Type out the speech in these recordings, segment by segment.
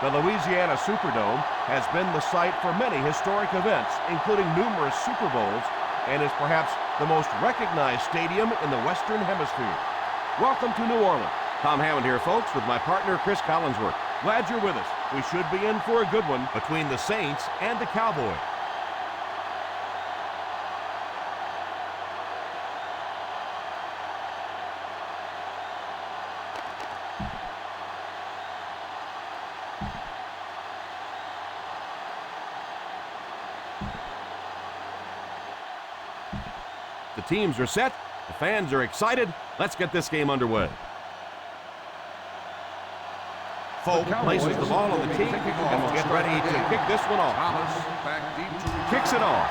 The Louisiana Superdome has been the site for many historic events, including numerous Super Bowls, and is perhaps the most recognized stadium in the Western Hemisphere. Welcome to New Orleans. Tom Hammond here, folks, with my partner, Chris Collinsworth. Glad you're with us. We should be in for a good one between the Saints and the Cowboys. The teams are set. The fans are excited. Let's get this game underway. Folk places the ball on the tee and will get ready to kick this one off. Kicks it off.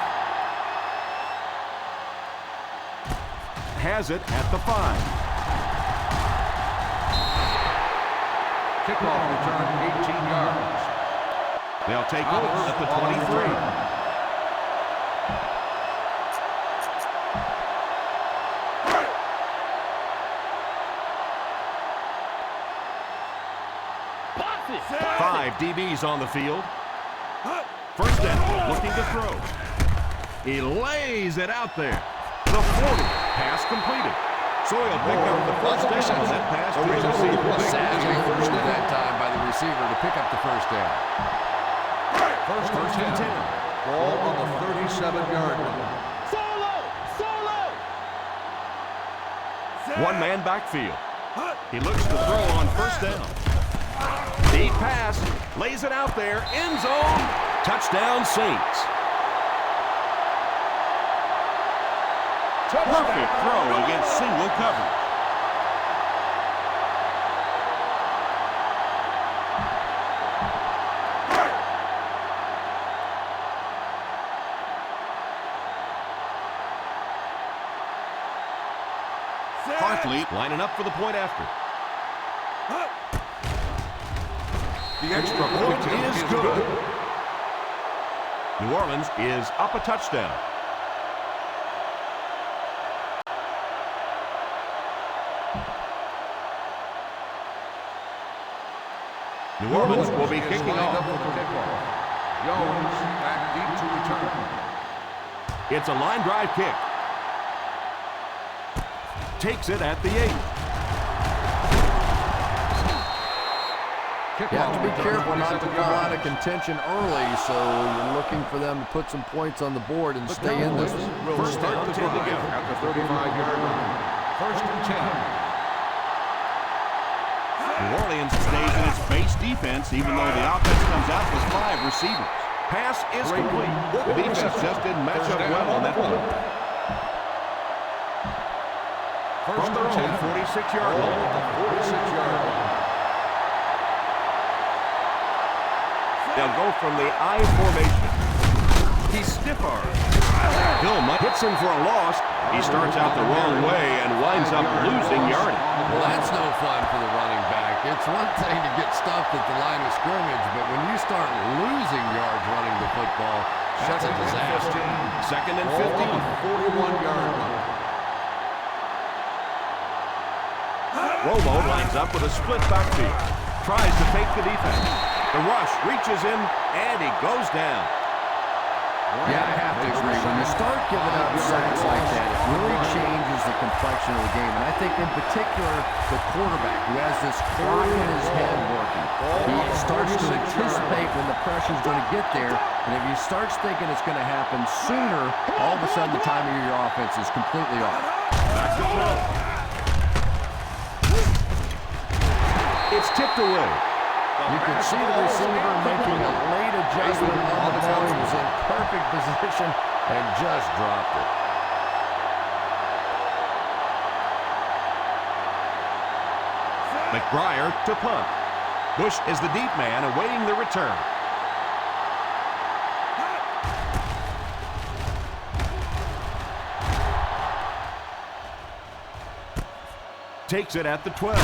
Has it at the 5. Kickoff return 18 yards. They'll take over at the 23. Five DBs on the field. First down, looking to throw. He lays it out there. The 40, pass completed. So he'll pick up the first down. That pass to the receiver. Savvy first at that time by the receiver to pick up the first down. First and 10. Ball on the 37-yard line. One man backfield. He looks to throw on first down. Deep pass, lays it out there, end zone, touchdown Saints. Perfect throw against single coverage. Hartley lining up for the point after. The extra point is good. New Orleans is up a touchdown. New Orleans will be kicking off. Jones back deep to return. It's a line drive kick. Takes it at the 8. You have to be careful not to fall out of contention early, so you're looking for them to put some points on the board and stay in this one. First down to drive at the 35-yard line. First and 10. New Orleans stays in its base defense, even though the offense comes out with 5 receivers. Pass is complete. The defense just didn't match up well on that one. First From their own 46-yard line. 46-yard line. They'll go from the I formation. He's stiff-armed. Bill hits him for a loss. He starts out the wrong way and winds up losing yardage. Well, that's no fun for the running back. It's one thing to get stuffed at the line of scrimmage, but when you start losing yards running the football, that's a disaster. Second and 15. 41-yard line. Romo lines up with a split backfield. Tries to take the defense. The rush reaches him, and he goes down. Yeah, I have to agree. When you start giving up sacks like that, it really changes the complexion of the game. And I think in particular, the quarterback who has this clock in his head working. He starts to anticipate when the pressure's going to get there. And if he starts thinking it's going to happen sooner, all of a sudden the timing of your offense is completely off. Back to throw. It's tipped away. You can see the receiver making a late adjustment on the ball. He was in perfect position and just dropped it. McBriar to punt. Bush is the deep man awaiting the return. Takes it at the 12.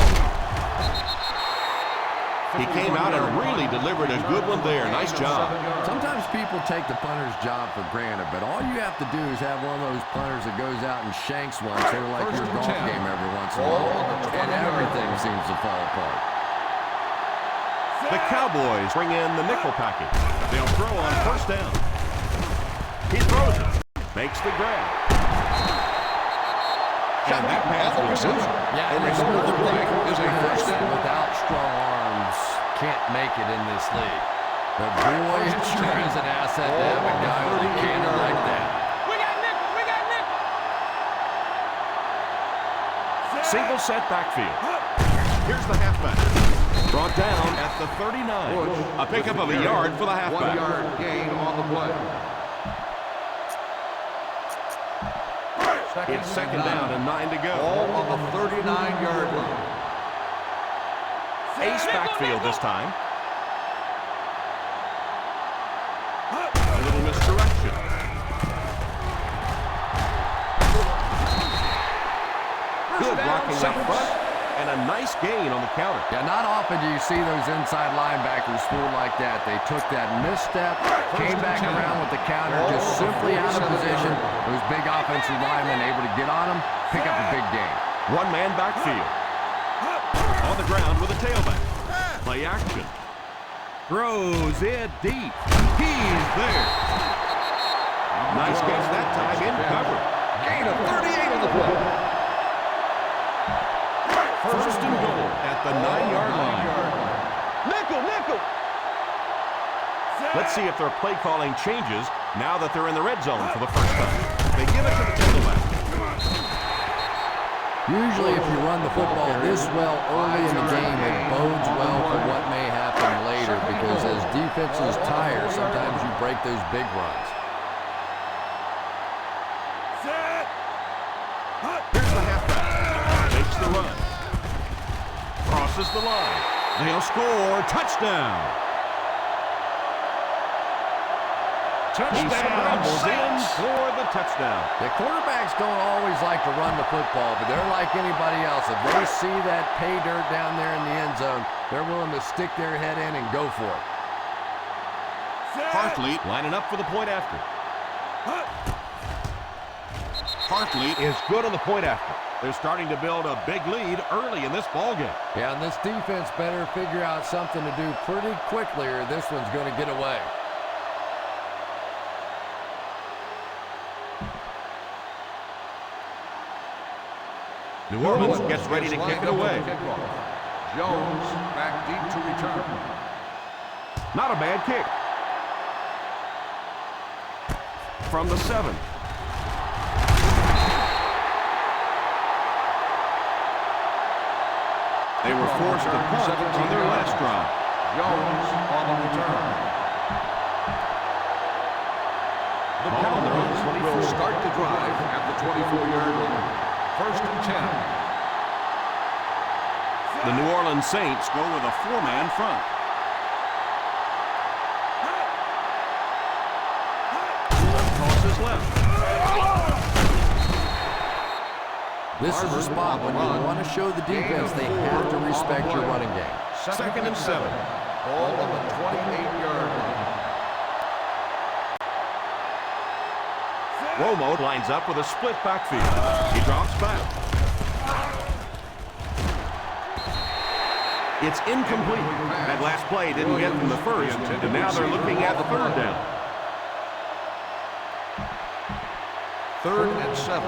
He came out and really delivered a good one there. Nice job. Sometimes people take the punter's job for granted, but all you have to do is have one of those punters that goes out and shanks one, sort of like your golf game every once in a while, and everything seems to fall apart. The Cowboys bring in the nickel package. They'll throw on first down. He throws it. Makes the grab. And that pass was good. Yeah, and there's another play is a first down. Without strong arms, can't make it in this league. But boy, it sure is an asset to have a guy with a cannon like that. We got nickel! We got nickel! Single set backfield. Here's the halfback. Brought down at the 39. A pickup of a yard for the halfback. 1 yard gain on the play. It's second down and 9 to go. Ball on the 39-yard line. Ace backfield this time. A little misdirection. Good blocking up front, and a nice gain on the counter. Yeah, not often do you see those inside linebackers fool like that. They took that misstep, came back around with the counter, just simply out of position. Those big offensive linemen able to get on them, pick up a big gain. One-man backfield. On the ground with a tailback. Play action. Throws it deep. He's there. Nice catch that time in cover. Gain of 38 on the play. First and goal at the 9-yard line. Nickel! Nickel! Let's see if their play calling changes now that they're in the red zone for the first time. They give it to the tailback. Usually if you run the football this well early in the game, it bodes well for what may happen later, because as defenses tire, sometimes you break those big runs. Here's the halfback. Makes the run. Crosses the line. They'll score. Touchdown. He scrambles in for the touchdown. The quarterbacks don't always like to run the football, but they're like anybody else. If they see that pay dirt down there in the end zone, they're willing to stick their head in and go for it. Hartley lining up for the point after. Hartley is good on the point after. They're starting to build a big lead early in this ballgame. Yeah, and this defense better figure out something to do pretty quickly, or this one's going to get away. New Orleans gets ready to kick it away. Jones back deep to return. Not a bad kick. From the 7. They were forced to punt on their last drive. Jones on the return. The Cowboys will start the drive at the 24-yard line. First and 10. The New Orleans Saints go with a 4-man front. Tosses left. This is a spot when you want to show the defense they have to respect your running game. Second and 7. Ball on the 28-yard line. Romo lines up with a split backfield. He drops back. It's incomplete. That last play didn't get them the first, and now they're looking at the third down. Third and 7.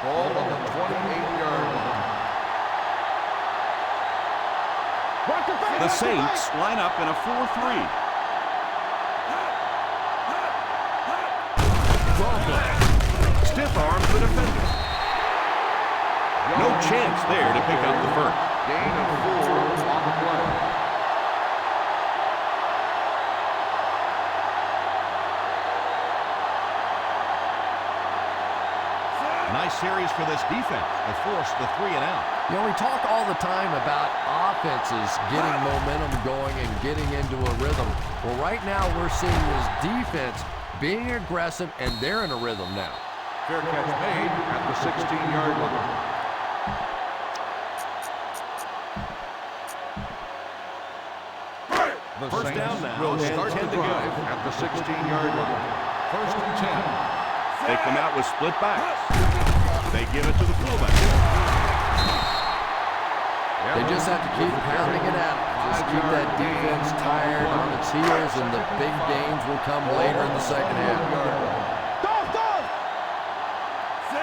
Ball on the 28-yard line. The Saints line up in a 4-3. Stiff arms the defender. No chance there to pick up the first. Gain of 4 on the play. Nice series for this defense to force the 3 and out. You know, we talk all the time about offenses getting momentum going and getting into a rhythm. Well, right now we're seeing this defense being aggressive, and they're in a rhythm now. Fair catch made at the 16-yard line. The First Saints down now, will and start 10 the to go. drive at the 16-yard line. First and 10. They come out with split backs. They give it to the fullback. They just have to keep pounding it out. Just keep that defense tired on its heels, and the big gains will come later in the second half.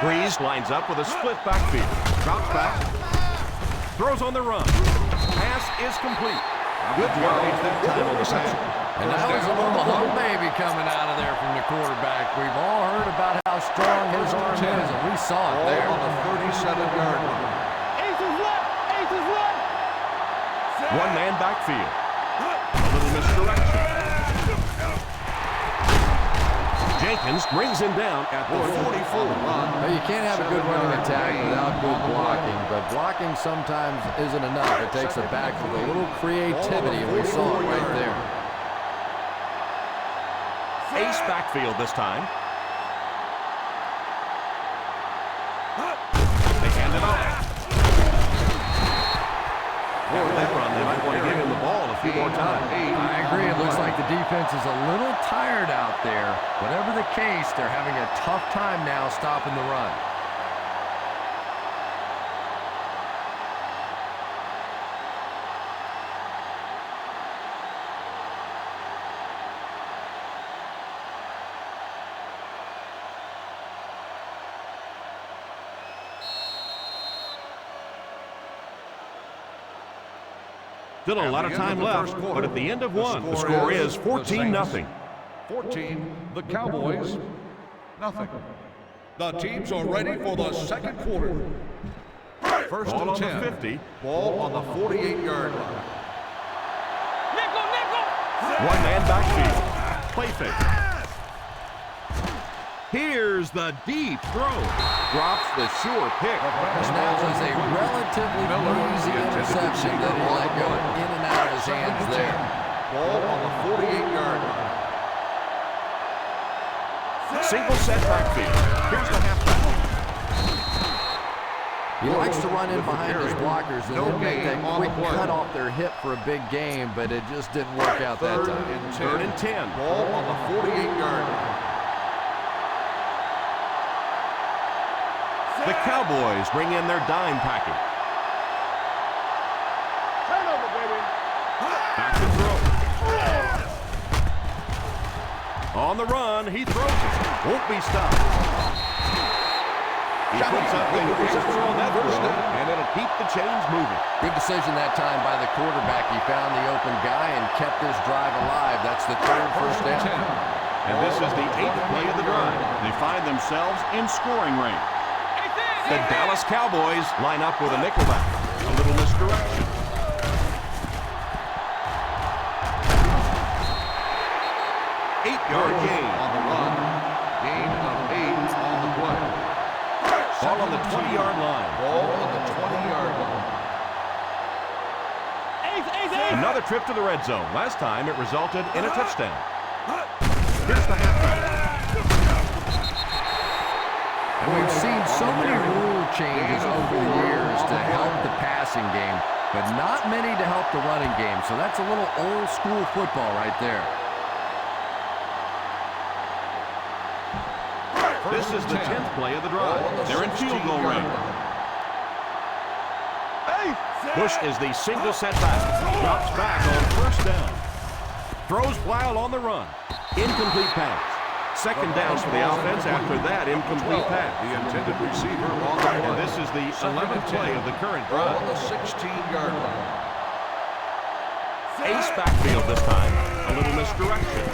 Breeze lines up with a split backfield. Drops back. Throws on the run. Pass is complete. Good yardage that time on the reception. And that was a little baby coming out of there from the quarterback. We've all heard about how strong his arm is, and we saw it there. On the 37-yard line. One-man backfield. A little misdirection. Jenkins brings him down at the 44. Well, you can't have a good running attack without good blocking, but blocking sometimes isn't enough. It takes a back with a little creativity, and we saw it right there. Ace backfield this time. They hand it off. After that run, they might want to give him the ball a few more times. I agree. It looks like the defense is a little tired out there. Whatever the case, they're having a tough time now stopping the run. Still a lot of time left, but at the end of one, the score is 14-0. 14, the Cowboys, nothing. The teams are ready for the second quarter. First Ball and on 10. the 50. Ball on the 48-yard line. One-man backfield. Play fake. Here's the deep throw. Drops the sure pick. And that was a relatively easy interception that he let go in and out of his hands there. Ball on the 48-yard line. Single set backfield. Here's the halfback. He likes to run in behind his blockers and then make that quick cut off their hip for a big game, but it just didn't work out that time. Third and 10. Ball on the 48-yard line. The Cowboys bring in their dime package. Turnover, baby. Back to throw. On the run, he throws it. Won't be stopped. He puts up the receiver on that throw, and it'll keep the chains moving. Good decision that time by the quarterback. He found the open guy and kept his drive alive. That's the third first down. And this is the 8th play of the drive. They find themselves in scoring range. The Dallas Cowboys line up with a nickelback. A little misdirection. Eight-yard gain. On the run. Gain of 8 on the play. Ball on the 20-yard line. Ball on the 20-yard line. Another trip to the red zone. Last time it resulted in a touchdown. Here's the halfback. And we've seen so many rule changes over the years to help the passing game, but not many to help the running game. So that's a little old school football right there. This is the 10th play of the drive. They're in field goal range. Bush is the single setback. Drops back on first down. Throws wild on the run. Incomplete pass. Second down for the offense after that incomplete pass. The intended receiver on the play. And this is the 11th play of the current drive. On the 16-yard line. Ace backfield this time. A little misdirection.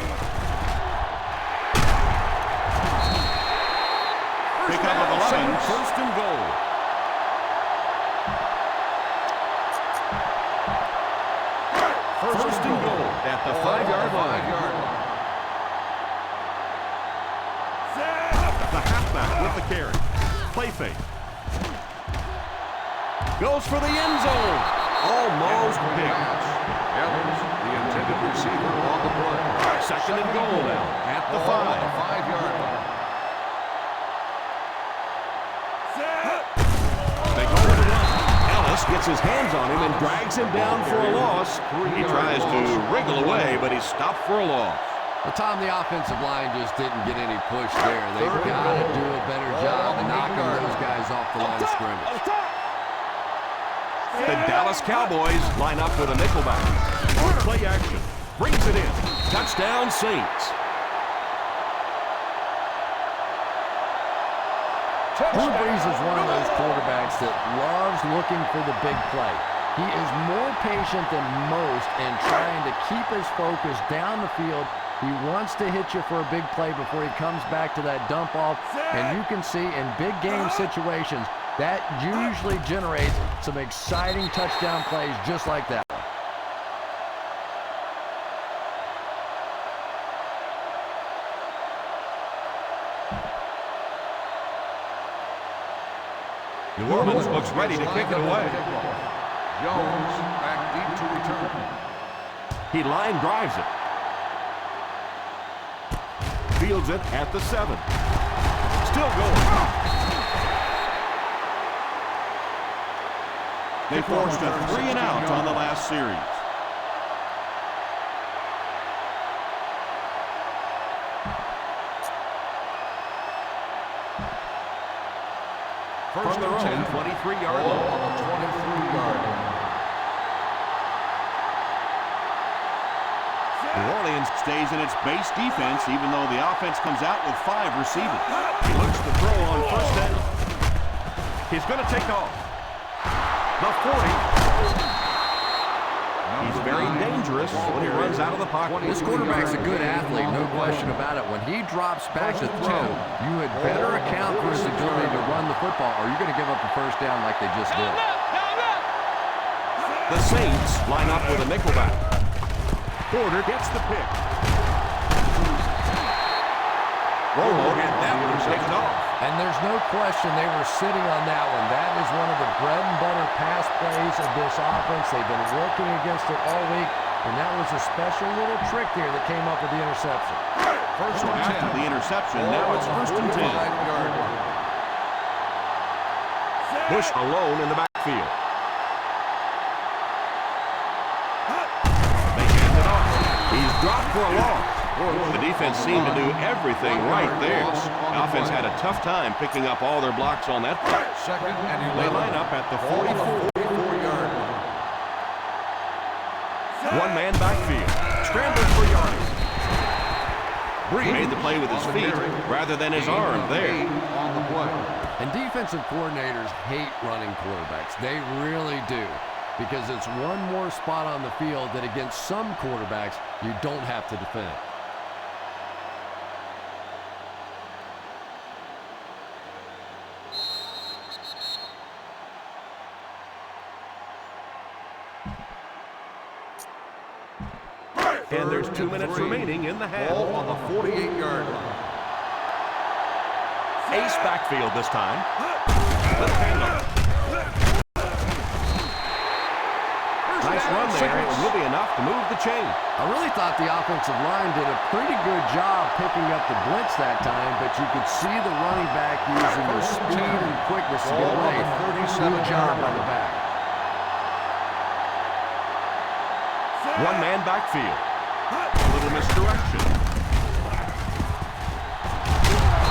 Pickup of 11, first and goal. First and goal at the 5-yard line. The halfback with the carry. Play fake. Goes for the end zone. Almost picked. Evans, the intended receiver on the play. Second and goal now at the 5. On the 5-yard line. They go to the run. Ellis gets his hands on him and drags him down for a loss. He tries to wriggle away, but he's stopped for a loss. The time the offensive line just didn't get any push there. They've got to do a better job of knocking those guys off the line of scrimmage. The Dallas Cowboys line up with a nickelback. On play action. Brings it in. Touchdown, Saints. Drew Brees is one of those quarterbacks that loves looking for the big play. He is more patient than most in trying to keep his focus down the field. He wants to hit you for a big play before he comes back to that dump off. And you can see in big game situations, that usually generates some exciting touchdown plays just like that. New Orleans looks ready to kick it away. Jones back deep to return. He line drives it. Fields it at the 7. Still going. They forced a 3-and-out on the last series. First their own 23-yard line. On the 23-yard line. New Orleans stays in its base defense, even though the offense comes out with 5 receivers. He looks to throw on first down. He's going to take off. The 40. He's very dangerous when he runs out of the pocket. This quarterback's a good athlete, no question about it. When he drops back to throw, you had better account for his ability to run the football, or you're going to give up the first down like they just did. The Saints line up with a nickelback. Porter gets the pick. Romo had that one taken off. And there's no question they were sitting on that one. That is one of the bread and butter pass plays of this offense. They've been working against it all week, and that was a special little trick there that came up with the interception. First and 10. After the interception, now it's first and 10. Bush alone in the backfield. They hand it off. He's dropped for a loss. The defense seemed to do everything right there. The offense had a tough time picking up all their blocks on that play. Second and 11. They line up at the 44-yard line. One-man backfield. Scrambles for yardage. Brees made the play with his feet rather than his arm there. On the play. And defensive coordinators hate running quarterbacks. They really do. Because it's one more spot on the field that against some quarterbacks you don't have to defend. And there's 2 minutes remaining in the half. Ball on the 48-yard line. Ace backfield this time. Left handoff. Nice run there. It will be enough to move the chain. I really thought the offensive line did a pretty good job picking up the blitz that time, but you could see the running back using the speed and quickness to get away. Good job by the back. One-man backfield. A little misdirection.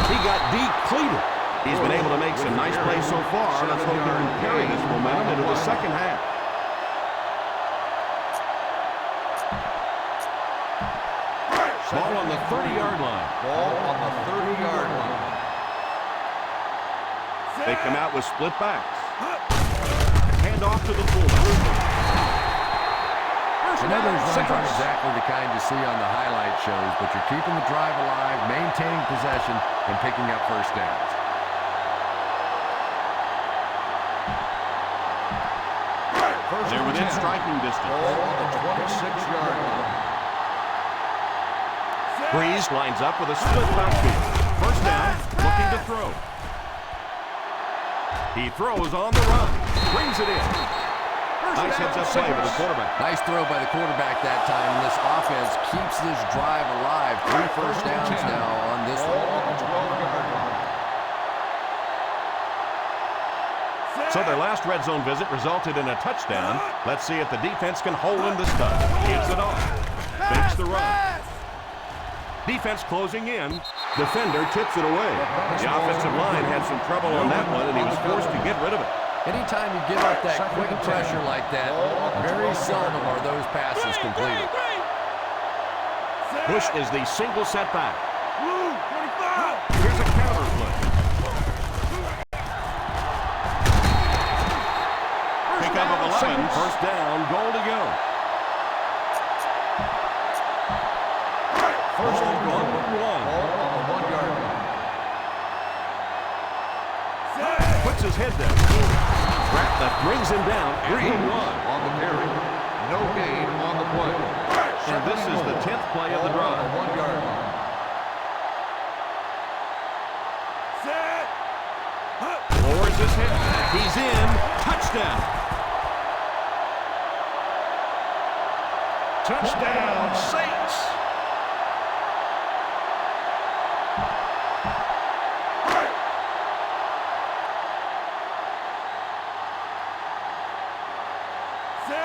He got depleted. He's been able to make some nice plays so far. Let's hope he can carry this momentum into the second half. Ball on the 30-yard line. Ball on the 30-yard line. They come out with split backs. Hand off to the fullback. I know those runs aren't exactly the kind you see on the highlight shows, but you're keeping the drive alive, maintaining possession, and picking up first downs. They're within striking distance. Ball on the 26-yard line. Brees lines up with a split backfield. First down, looking to throw. He throws on the run. Brings it in. Nice heads-up play by the quarterback. Nice throw by the quarterback that time. This offense keeps this drive alive. 3 first downs now on this one. Ball on the 12-yard line. So their last red zone visit resulted in a touchdown. Let's see if the defense can hold him this time. Gives it off. Fakes the run. Defense closing in. Defender tips it away. The offensive line had some trouble on that one, and he was forced to get rid of it. Anytime you give up that quick pressure like that, very seldom are those passes completed. Push is the single setback. Here's a counter play. Pickup of 11, first down, goal to go. First and goal, 1. On the 1-yard line. Puts his head down. Ratliff brings him down. 3-1 on the carry. No gain on the play. And this is the 10th play of the drive. 1-yard line. Lowers his head. He's in. Touchdown. Touchdown, Saints.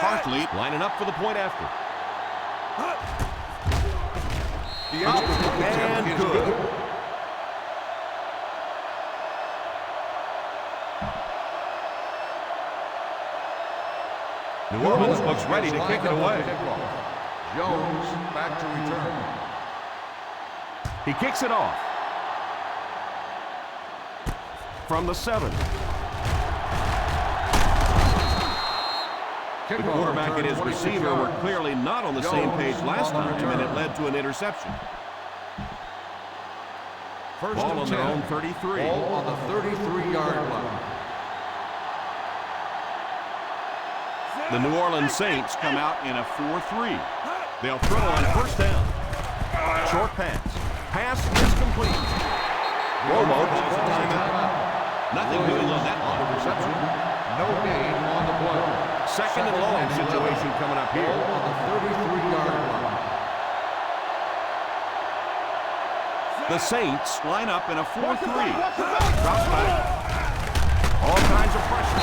Hartley lining up for the point after. The extra point And is good. New Orleans looks ready to kick it away. Jones back to return. He kicks it off. From the 7. The quarterback and his receiver were clearly not on the same page last time, and it led to an interception. Ball on their own 33. Ball on the 33-yard line. The New Orleans Saints come out in a 4-3. They'll throw on first down. Short pass. Pass is complete. Romo calls a timeout. Nothing doing on that line of reception. No gain on the play. Second and long situation coming up here. Ball on the 33-yard line. The Saints line up in a 4-3. Drops back. All kinds of pressure.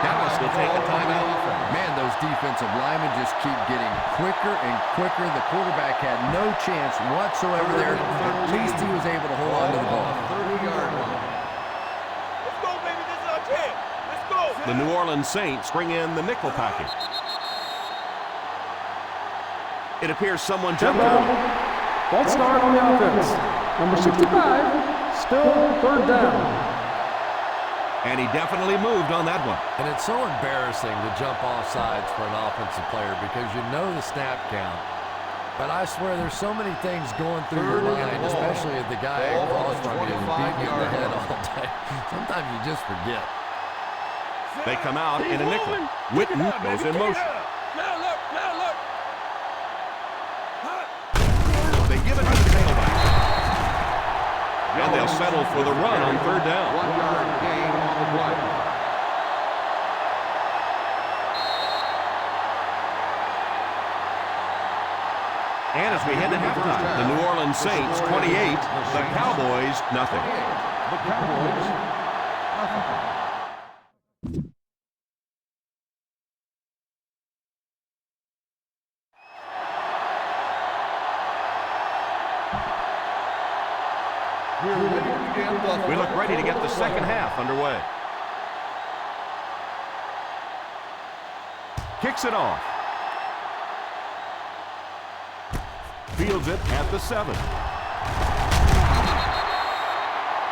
Dallas will take a timeout. Man, those defensive linemen just keep getting quicker and quicker. The quarterback had no chance whatsoever there. At least he was able to hold on to the ball. 30-yard line. Let's go, baby. This is our chance. Let's go. The New Orleans Saints bring in the nickel package. It appears someone jumped on. False start on the offense. Number 65, still third down. And he definitely moved on that one. And it's so embarrassing to jump off sides for an offensive player because you know the snap count. But I swear there's so many things going through your mind, especially if the guy across from you is beating you in the head all day. Sometimes you just forget. They come out in a nickel. Witten goes in motion. Now look. They give it to the tailback. And they'll settle for the run on third down. 1-yard gain on the play. And as we head to halftime, the New Orleans Saints 28, the Cowboys nothing. The Cowboys, nothing. We look ready to get the second half underway. Kicks it off. Fields it at the 7.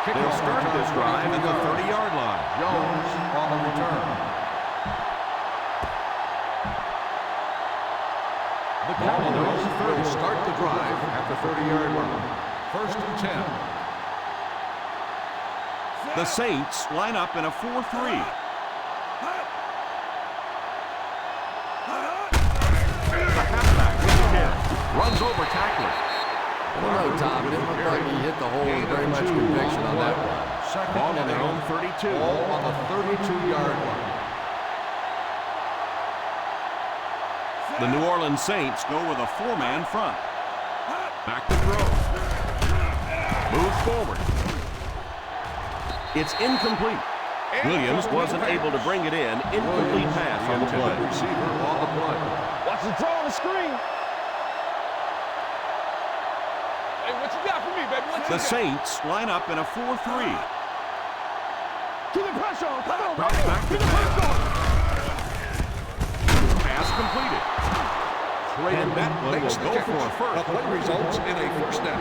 They'll start this drive at the 30-yard line. Jones on the return. The Cowboys will start the drive at the 30-yard line. First and 10. The Saints line up in a 4-3. The halfback with the hit. Runs over tackler. I don't know, Tom. It didn't look like he hit the hole with very much conviction on that one. Ball on their own 32. Ball on the 32-yard line. The New Orleans Saints go with a 4-man front. Back to throw. Moves forward. It's incomplete. Williams wasn't able to bring it in. Incomplete pass on the play. Receiver on the play. Watch the draw on the screen. Hey, what you got for me, baby? What you The got? Saints line up in a 4-3. To the pressure. Come on, Drops baby. back To to the pass. pressure. Pass completed. And that one will go for a first. The play results in a first down.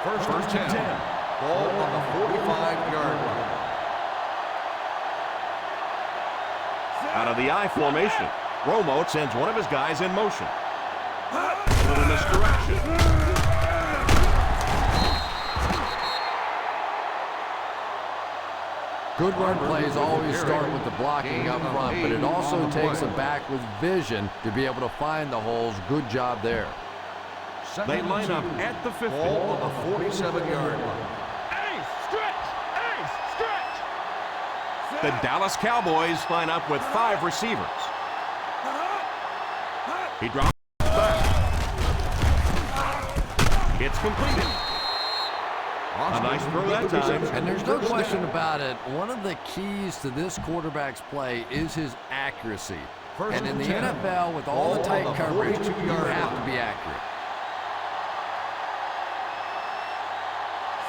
First and 10. Ball on the 45-yard line. Out of the I formation, Romo sends one of his guys in motion. A little misdirection. Good run plays always start with the blocking up front, but it also takes a back with vision to be able to find the holes. Good job there. They line up at the 50. Ball on the 47-yard line. Ace, stretch. Ace, stretch. The Dallas Cowboys line up with 5 receivers. He drops back. It's completed. A nice throw that time. And there's no question about it. One of the keys to this quarterback's play is his accuracy. And in the NFL, with all the tight coverage, you have to be accurate.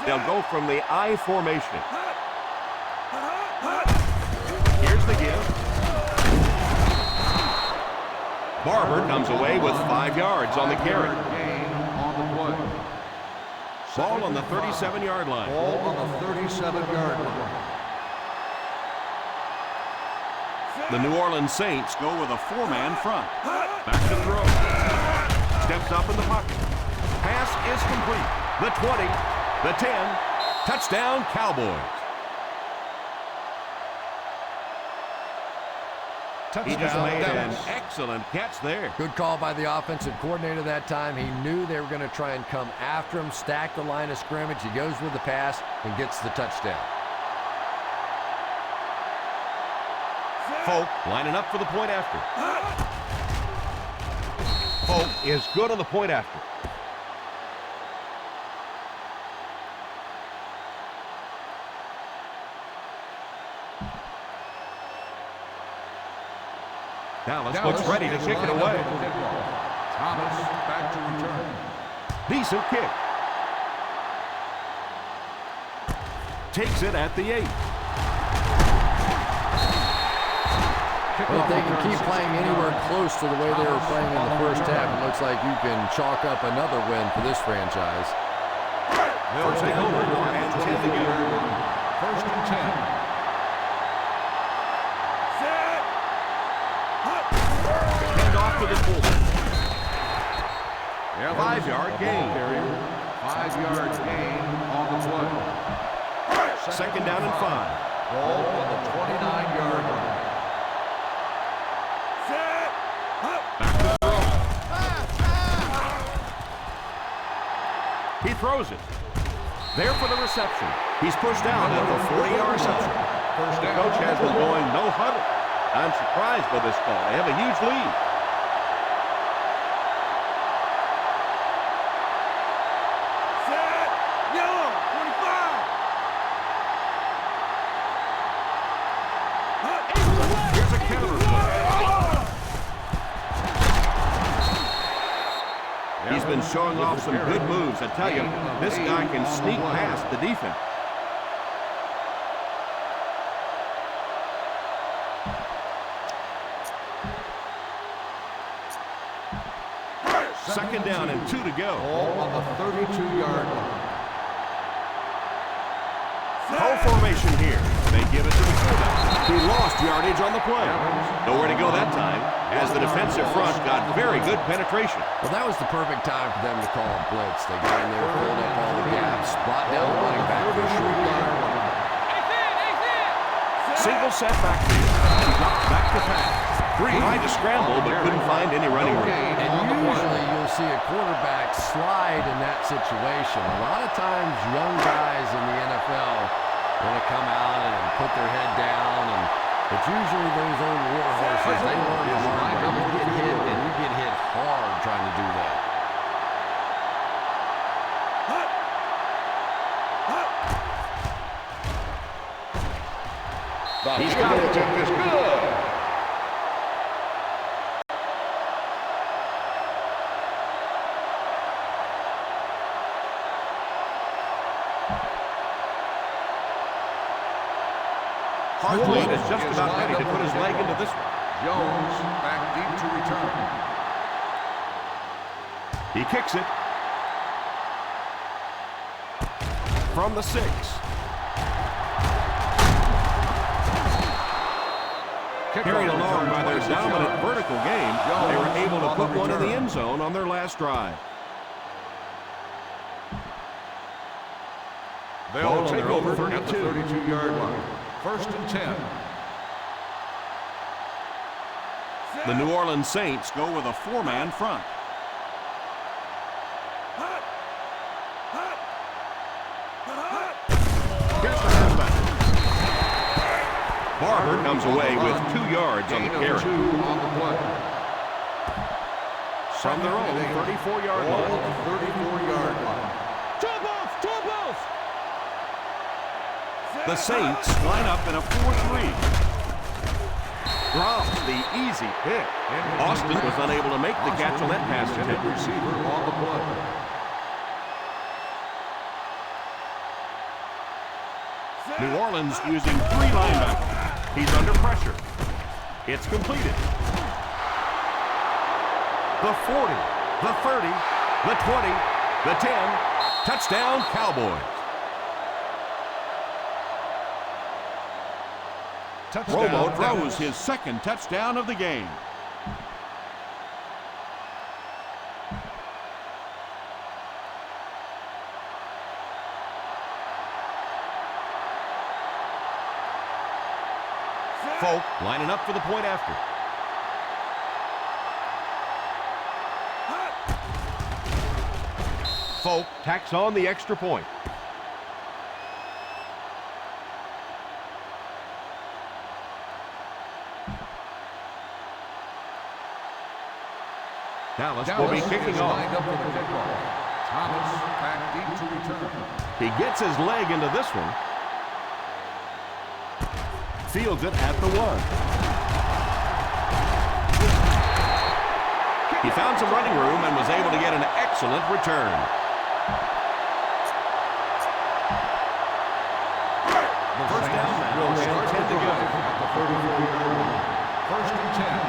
They'll go from the I formation. Here's the give. Barber comes away with 5 yards on the carry. Ball on the 37-yard line. Ball on the 37-yard line. The New Orleans Saints go with a 4-man front. Back to throw. Steps up in the pocket. Pass is complete. The 20, the 10, touchdown Cowboys. He just made an excellent catch there. Good call by the offensive coordinator that time. He knew they were going to try and come after him, stack the line of scrimmage. He goes with the pass and gets the touchdown. Folk lining up for the point after. Folk is good on the point after. Dallas looks ready to kick it away. Thomas back to return. Decent kick. Takes it at the 8. Well, if they can keep playing anywhere close to the way they were playing in the first half, it looks like you can chalk up another win for this franchise. They'll take over and 10 to go. First and 10. To the fullback. 5-yard gain. 5-yard gain on the play. Second down and 5. Ball on the 29-yard line. Back to throw. He throws it. There for the reception. He's pushed out at the 40-yard line. The coach has them going no huddle. I'm surprised by this call. They have a huge lead. He's been showing off some good moves. I tell you, this guy can sneak past the defense. Second down and 2 to go. Ball on the 32-yard line. Full formation here. They give it to the quarterback. He lost yardage on the play. Nowhere to go that time, as the defensive front got very good penetration. Well, that was the perfect time for them to call a blitz. They got in there, filled up all the gaps, brought down the running back for a short yard. Single set back field. He drops back to pass. Tried to scramble, but couldn't find any running room. And usually you'll see a quarterback slide in that situation. A lot of times young guys in the NFL want to come out and put their head down, and it's usually those old war horses. They learn the hard way. You get hit, and you get hit hard trying to do that. He's got it. It's good. Hartlead is just about ready to put his leg into this one. Jones back deep to return. He kicks it. From the 6. Carried along by their dominant vertical game, they were able to put one in the end zone on their last drive. They'll take over at the 32-yard line. 1st and 10. The New Orleans Saints go with a 4-man front. Here's the halfback. Barber comes away with 2 yards on the carry. From their own 34-yard line. 34-yard line. Two balls! The Saints line up in a 4-3. Drops the easy pick. Austin was unable to make the catch on that pass attempt. Receiver on the play. New Orleans using 3 linebackers. He's under pressure. It's completed. The 40, the 30, the 20, the 10. Touchdown, Cowboys. Romo throws his 2nd touchdown of the game. Folk lining up for the point after. Folk tacks on the extra point. Dallas will be kicking off. Thomas back deep to return. He gets his leg into this one. Fields it at the 1. He found some running room and was able to get an excellent return. The first down now and 10 to go at the 34-yard line. 1st and 10.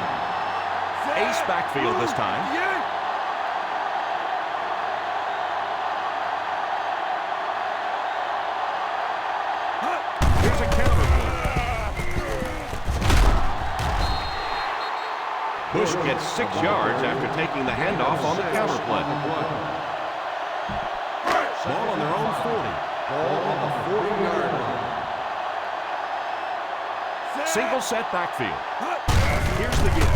Ace backfield this time. Here's a counter play. Bush gets 6 yards after taking the handoff on the counter play. Ball on their own 40. Ball on the 40-yard line. Single set backfield. Here's the give.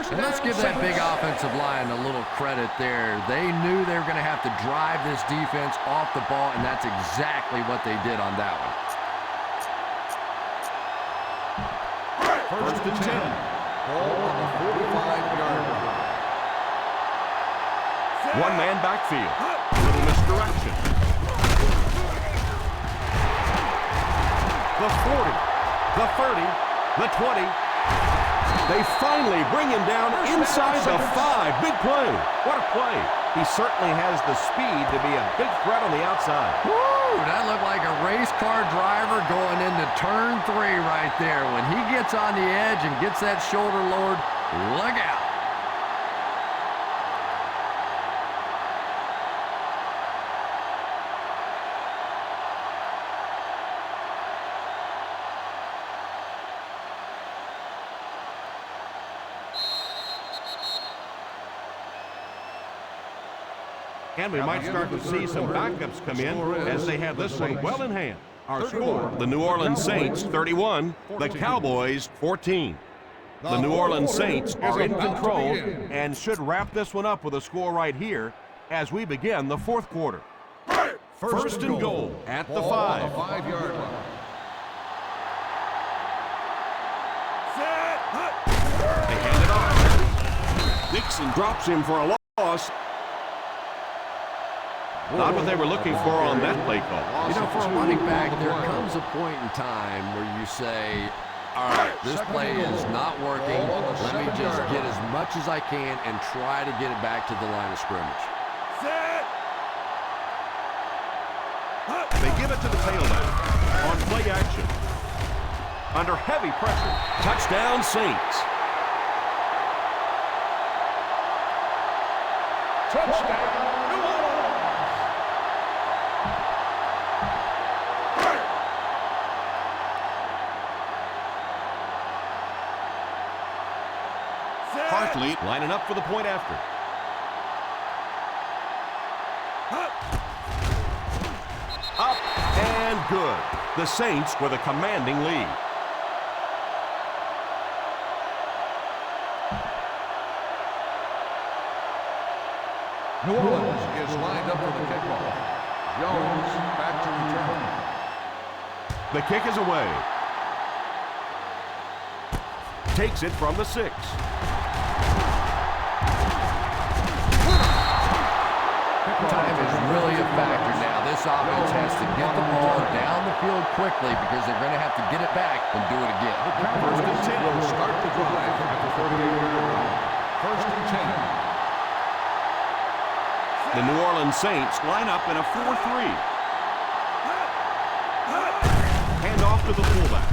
And let's give that big offensive line a little credit there. They knew they were going to have to drive this defense off the ball, and that's exactly what they did on that one. 1st and 10. Ball on the 45-yard line. 1-man backfield. A little misdirection. The 40, the 30, the 20. They finally bring him down inside the 5. Big play. What a play. He certainly has the speed to be a big threat on the outside. Woo! That looked like a race car driver going into turn 3 right there. When he gets on the edge and gets that shoulder lowered, look out. And we might start to see some backups come in as they have this one well in hand. Our score, the New Orleans Saints 31, the Cowboys 14. The New Orleans Saints are in control and should wrap this one up with a score right here as we begin the 4th quarter. First and goal at the 5. 5-yard line. They hand it off. Dixon drops him for a loss. Not what they were looking for on that play call. You know, for a running back, there comes a point in time where you say, all right, this play is not working. Let me just get as much as I can and try to get it back to the line of scrimmage. They give it to the tailback on play action. Under heavy pressure. Touchdown, Saints. Touchdown, New Orleans. Hartley lining up for the point after. Up and good. The Saints with a commanding lead. New Orleans is lined up for the kickoff. Jones back to return. The kick is away. Takes it from the 6. Time is really a factor now. This offense has to get the ball down the field quickly because they're going to have to get it back and do it again. First and 10 will start the drive at the 38-yard line. First and 10. The New Orleans Saints line up in a 4-3. Hand off to the fullback.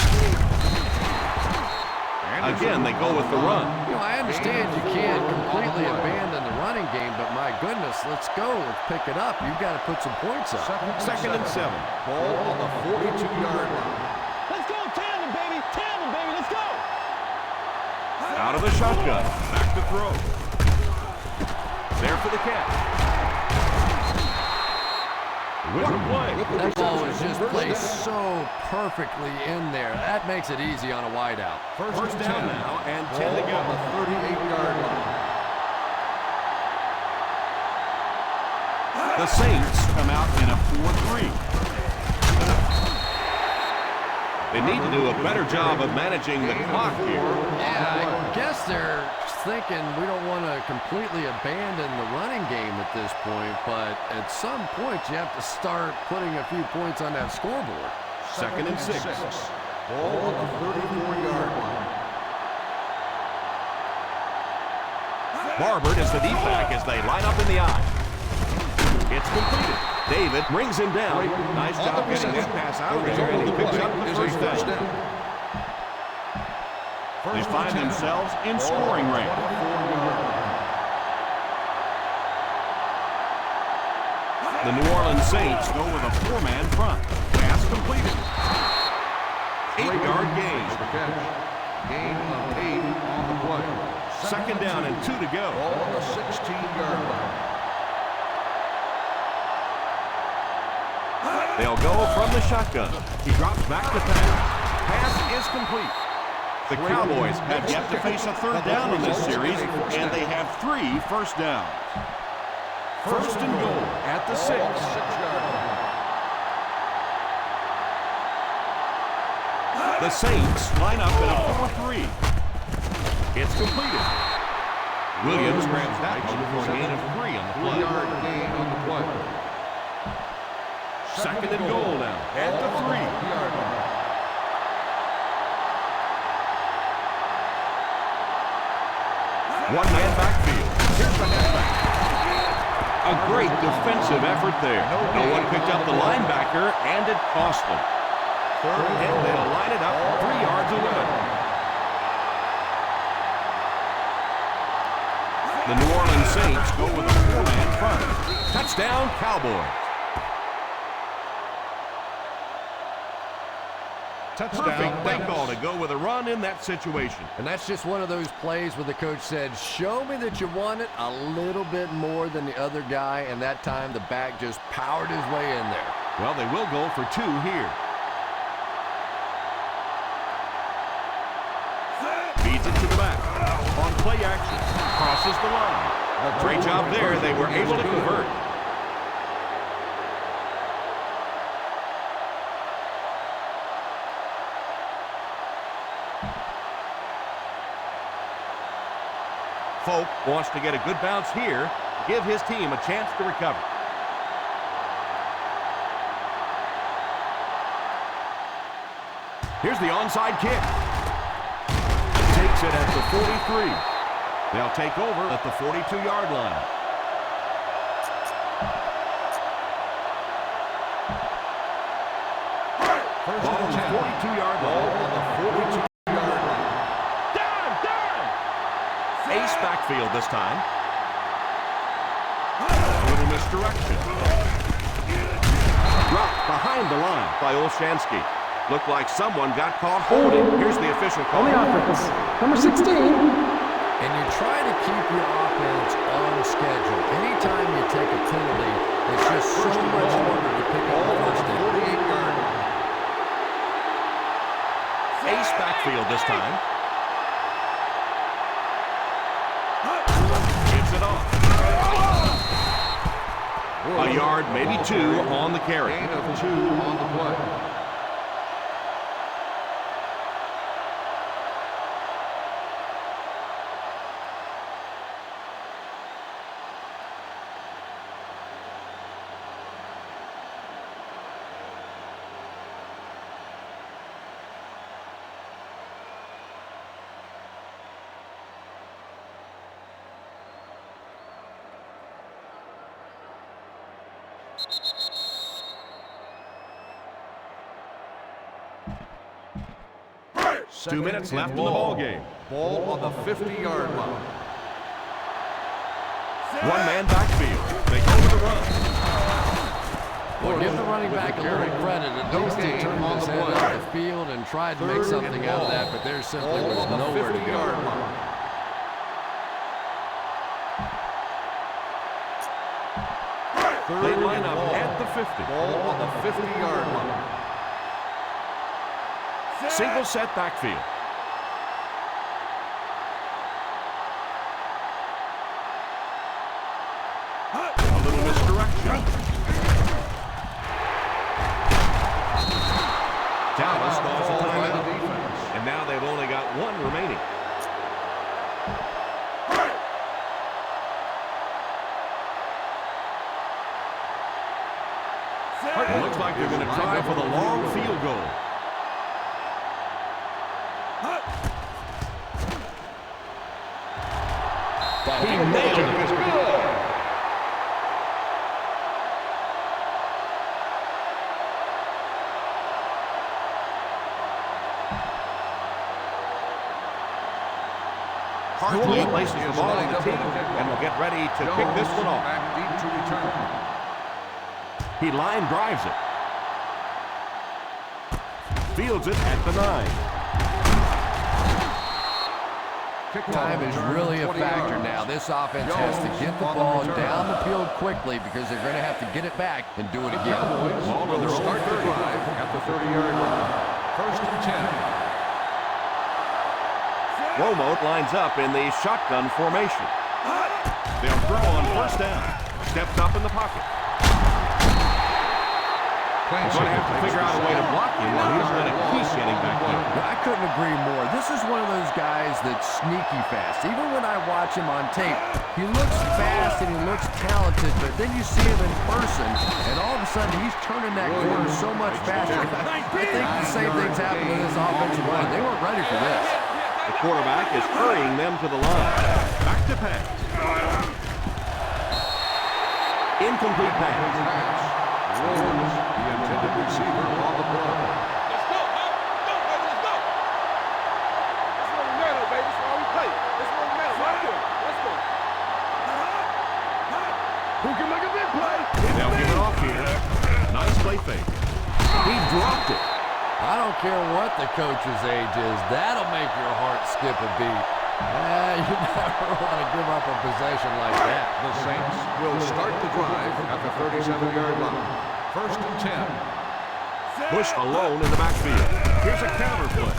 Again, they go with the run. You know, I understand you can't completely abandon the running game, but my goodness, let's go. Let's pick it up. You've got to put some points up. Second and 7. Ball on the 42-yard line. Let's go, tandem, baby. Tandem, baby. Let's go. Out of the shotgun. Back to throw. There for the catch. What a play. That ball was just placed so perfectly in there. That makes it easy on a wideout. First down now and 10 to go. On the 38-yard line. The Saints come out in a 4-3. They need to do a better job of managing the clock here. Yeah, I guess they're thinking we don't want to completely abandon the running game at this point, but at some point you have to start putting a few points on that scoreboard. Second and 6. Ball on the 34-yard line. Barber is the deep back as they line up in the eye. It's completed. David brings him down. Nice job getting that pass out of there, and he picks up the first down. They find themselves in scoring range. The New Orleans Saints go with a 4-man front. Pass completed. 8-yard gain. Gain of 8 on the play. Second down and 2 to go. Ball on the 16-yard line. They'll go from the shotgun. He drops back to pass. Pass is complete. The Cowboys have yet to face a third down in this series, and they have 3 first downs. First and goal at the 6. 6-yard line. The Saints line up in a 4-3. It's completed. Williams grabs that one for a gain of 3 on the play. 3-yard gain on the play. Second and goal now at the 3-yard line. One-man backfield. Here's the halfback. A great defensive effort there. No one picked up the linebacker, and it cost them. Third and they'll line it up 3 yards away. The New Orleans Saints go with a 4-man front. Touchdown, Cowboys. Perfect play call to go with a run in that situation. And that's just one of those plays where the coach said, show me that you want it a little bit more than the other guy, and that time the back just powered his way in there. Well, they will go for 2 here. Feeds it to the back. On play action. Crosses the line. Great job there. They were able to convert. Folk wants to get a good bounce here, give his team a chance to recover. Here's the onside kick. Takes it at the 43. They'll take over at the 42-yard line. on the 42-yard line. On the 42-yard line. Down! Ace backfield this time. A little misdirection. Dropped behind the line by Olshansky. Looked like someone got caught holding. Here's the official call. On the offense, number 16. And you try to keep your offense on schedule. Anytime you take a penalty, it's just so much harder to pick up the first down. 48-yard line. Ace backfield this time. Gets it off. A yard, maybe two, on the carry. Gain of 2 on the play. Two minutes left in the ball game. Ball on the 50-yard line. One man backfield. They go to the run. Well, give the running back a little credit. At least he turned his head up the field and tried to make something out of that, but there simply was nowhere to go. They line up at the 50. Ball on the 50-yard line. Single set backfield. A little misdirection. Dallas calls a timeout. And now they've only got one remaining. It looks like they're going to try for the long field goal. He nailed it. Hartley places the ball on the tee and will get ready to kick this one off. Back deep to return. He line drives it. Fields it at the 9. Time is really a factor now. This offense has to get the ball down the field quickly because they're going to have to get it back and do it again. Ball on their start to drive at the 30-yard line. First and 10. Romo lines up in the shotgun formation. They'll throw on first down. Steps up in the pocket. Going to have to figure out a way to block him while he's going to keep getting back in. I couldn't agree more. This is one of those guys that's sneaky fast. Even when I watch him on tape, he looks fast and he looks talented, but then you see him in person, and all of a sudden he's turning that corner so much faster. I think the same thing's happened to this offensive line. They weren't ready for this. The quarterback is hurrying them to the line. Back to pass. Incomplete pass. Williams, the intended receiver on the play. Let's go, man. Let's go. That's what we matter, baby. That's why we play. That's what we matter. Right here. Let's go. Who can make a big play? They'll give it off here. Nice play fake. He dropped it. I don't care what the coach's age is. That'll make your heart skip a beat. You never want to give up a possession like that. The Saints will start the drive at the 37-yard line. First and 10. Bush alone in the backfield. Here's a counter play.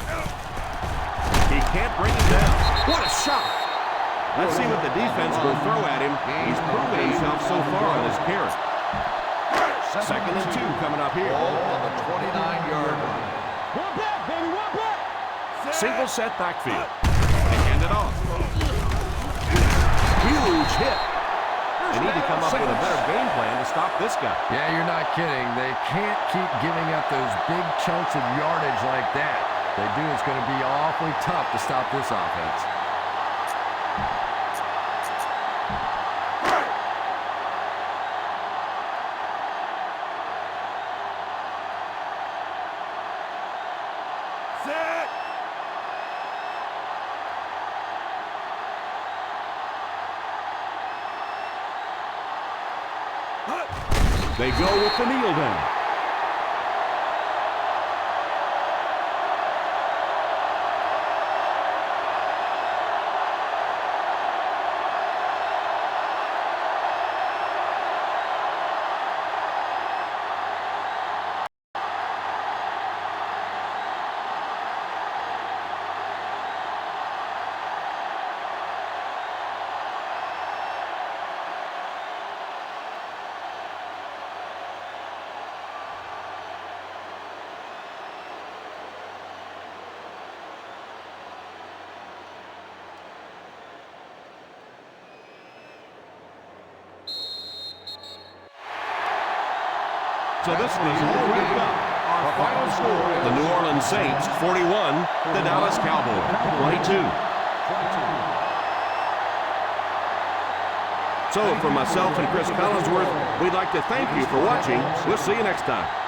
He can't bring it down. What a shot! Let's see what the defense will throw at him. He's proven himself so far on his carry. Second and 2 coming up here. Ball on the 29-yard line. One back, baby. One back. Single set backfield. They hand it off. Huge hit. They need to come up with a better game plan to stop this guy. Yeah, you're not kidding. They can't keep giving up those big chunks of yardage like that. If they do, it's going to be awfully tough to stop this offense. They go with the kneel down. So this is all wrapped up. Our final score, the New Orleans Saints 41, the Dallas Cowboys 22. So from myself and Chris Collinsworth, we'd like to thank you for watching. We'll see you next time.